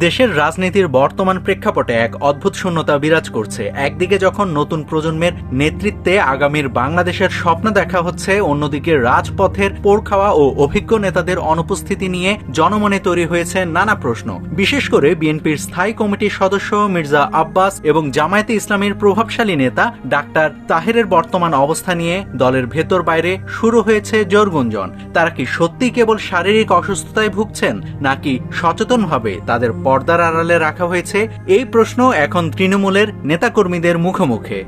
দেশের রাজনীতির বর্তমান প্রেক্ষাপটে এক অদ্ভুত শূন্যতা বিরাজ করছে। একদিকে যখন নতুন প্রজন্মের নেতৃত্বে আগামীর বাংলাদেশের স্বপ্ন দেখা হচ্ছে, অন্যদিকে রাজপথের পোড় খাওয়া ও অভিজ্ঞ নেতাদের অনুপস্থিতি নিয়ে জনমনে তৈরি হয়েছে নানা প্রশ্ন। বিশেষ করে বিএনপির স্থায়ী কমিটির সদস্য মির্জা আব্বাস এবং জামায়াতে ইসলামীর প্রভাবশালী নেতা ডাক্তার তাহেরের বর্তমান অবস্থা নিয়ে দলের ভেতর বাইরে শুরু হয়েছে জোর গুঞ্জন। তারা কি সত্যিই কেবল শারীরিক অসুস্থতায় ভুগছেন, নাকি সচেতনভাবে তাদের পর্দার আড়ালে রাখা হয়েছে? এই প্রশ্ন এখন তৃণমূলের নেতাকর্মীদের মুখে মুখে।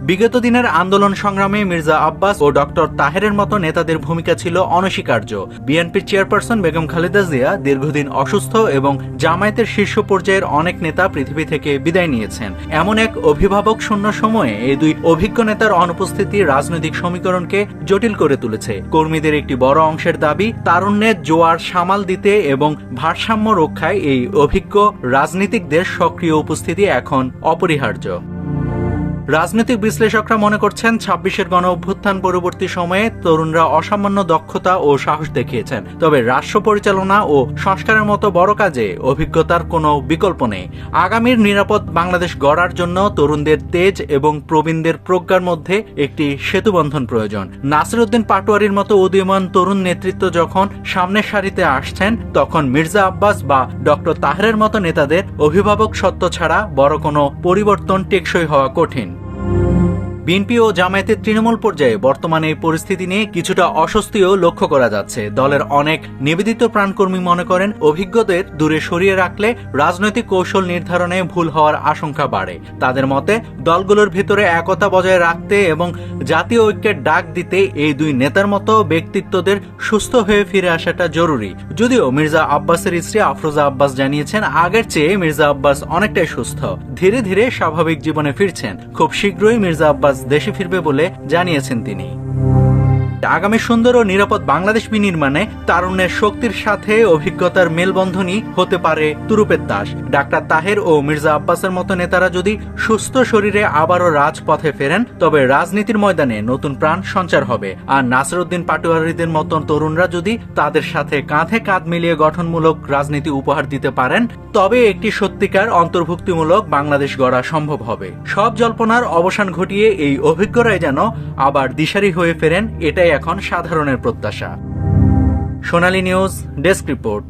বিগত দিনের আন্দোলন সংগ্রামে মির্জা আব্বাস ও ডক্টর তাহেরের মতো নেতাদের ভূমিকা ছিল অনস্বীকার্য। বিএনপির চেয়ারপারসন বেগম খালেদা জিয়া দীর্ঘদিন অসুস্থ এবং জামায়াতের শীর্ষ পর্যায়ের অনেক নেতা পৃথিবী থেকে বিদায় নিয়েছেন। এমন এক অভিভাবক শূন্য সময়ে এই দুই অভিজ্ঞ নেতার অনুপস্থিতি রাজনৈতিক সমীকরণকে জটিল করে তুলেছে। কর্মীদের একটি বড় অংশের দাবি, তারুণ্যের জোয়ার সামাল দিতে এবং ভারসাম্য রক্ষায় এই অভিজ্ঞ রাজনীতিকদের সক্রিয় উপস্থিতি এখন অপরিহার্য। রাজনৈতিক বিশ্লেষকরা মনে করছেন ২৬-এর গণ অভ্যুত্থান পরবর্তী সময়ে তরুণরা অসামান্য দক্ষতা ও সাহস দেখিয়েছেন। তবে রাষ্ট্র পরিচালনা ও সংস্কারের মতো বড় কাজে অভিজ্ঞতার কোনো বিকল্প নেই। আগামীর নিরাপদ বাংলাদেশ গড়ার জন্য তরুণদের তেজ এবং প্রবীণদের প্রজ্ঞার মধ্যে একটি সেতুবন্ধন প্রয়োজন। নাসিরউদ্দিন পাটোয়ারির মতো উদীয়মান তরুণ নেতৃত্ব যখন সামনের সারিতে আসছেন, তখন মির্জা আব্বাস বা ডক্টর তাহেরের মতো নেতাদের অভিভাবক সত্ত্ব ছাড়া বড় কোনো পরিবর্তন টেকসই হওয়া কঠিন। বিএনপি ও জামায়াতের তৃণমূল পর্যায়ে বর্তমানে এই পরিস্থিতি নিয়ে কিছুটা অস্বস্তিও লক্ষ্য করা যাচ্ছে। দলের অনেক নিবেদিত প্রাণকর্মী মনে করেন, অভিজ্ঞদের দূরে সরিয়ে রাখলে রাজনৈতিক কৌশল নির্ধারণে ভুল হওয়ার আশঙ্কা বাড়ে। তাদের মতে দলগুলোর ভিতরে একতা বজায় রাখতে এবং জাতীয় ঐক্যের ডাক দিতে এই দুই নেতার মতো ব্যক্তিত্বদের সুস্থ হয়ে ফিরে আসাটা জরুরি। যদিও মির্জা আব্বাসের স্ত্রী আফরোজা আব্বাস জানিয়েছেন, আগের চেয়ে মির্জা আব্বাস অনেকটাই সুস্থ, ধীরে ধীরে স্বাভাবিক জীবনে ফিরছেন। খুব শীঘ্রই মির্জা আব্বাস দেশে ফিরবে বলে জানিয়েছেন তিনি। আগামী সুন্দর ও নিরাপদ বাংলাদেশ বিনির্মাণে তারুণ্যের শক্তির সাথে অভিজ্ঞতার মেলবন্ধনই হতে পারে তুরুপের তাস। ডাক্তার তাহের ও মির্জা আব্বাসের মতো নেতারা যদি সুস্থ শরীরে আবারও রাজপথে ফেরেন, তবে রাজনীতির ময়দানে নতুন প্রাণ সঞ্চার হবে। আর নাসিরউদ্দিন পাটোয়ারিদের মতো তরুণরা যদি তাদের সাথে কাঁধে কাঁধ মিলিয়ে গঠনমূলক রাজনীতি উপহার দিতে পারেন, তবে একটি সত্যিকার অন্তর্ভুক্তিমূলক বাংলাদেশ গড়া সম্ভব হবে। সব জল্পনার অবসান ঘটিয়ে এই অভিজ্ঞরাই যেন আবার দিশারি হয়ে ফেরেন, এটাই এখন সাধারণের প্রত্যাশা। সোনালী নিউজ ডেস্ক রিপোর্ট।